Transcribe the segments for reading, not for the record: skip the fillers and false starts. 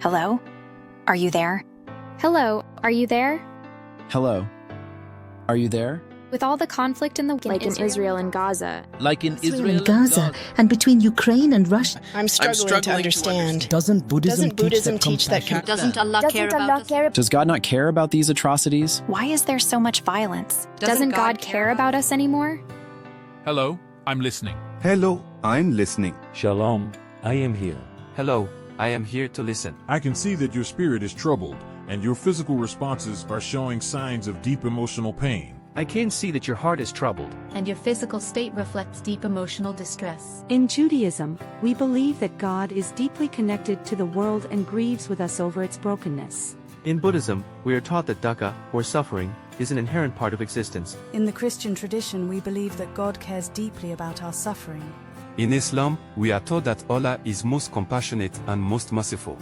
Hello? Are you there? Hello, are you there? Hello. Are you there? With all the conflict in the Like in Israel and Gaza. Like in Israel and Gaza, and between Ukraine and Russia. I'm struggling to understand. Doesn't Buddhism teach that compassion? Doesn't Allah care about us? Does God not care about these atrocities? Why is there so much violence? Doesn't God care about us anymore? Hello, I'm listening. Hello, I'm listening. Shalom, I am here. Hello, I am here to listen. I can see that your spirit is troubled, and your physical responses are showing signs of deep emotional pain. I can see that your heart is troubled. And your physical state reflects deep emotional distress. In Judaism, we believe that God is deeply connected to the world and grieves with us over its brokenness. In Buddhism, we are taught that dukkha, or suffering, is an inherent part of existence. In the Christian tradition, we believe that God cares deeply about our suffering. In Islam, we are taught that Allah is most compassionate and most merciful.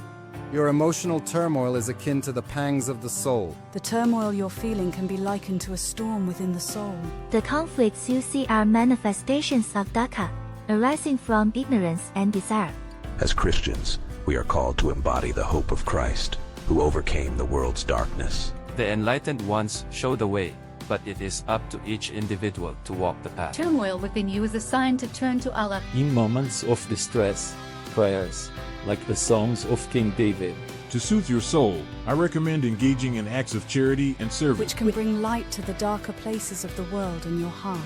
Your emotional turmoil is akin to the pangs of the soul. The turmoil you're feeling can be likened to a storm within the soul. The conflicts you see are manifestations of dukkha, arising from ignorance and desire. As Christians, we are called to embody the hope of Christ, who overcame the world's darkness. The enlightened ones show the way, but it is up to each individual to walk the path. Turmoil within you is a sign to turn to Allah. In moments of distress, prayers, like the Psalms of King David. To soothe your soul, I recommend engaging in acts of charity and service, which can bring light to the darker places of the world in your heart.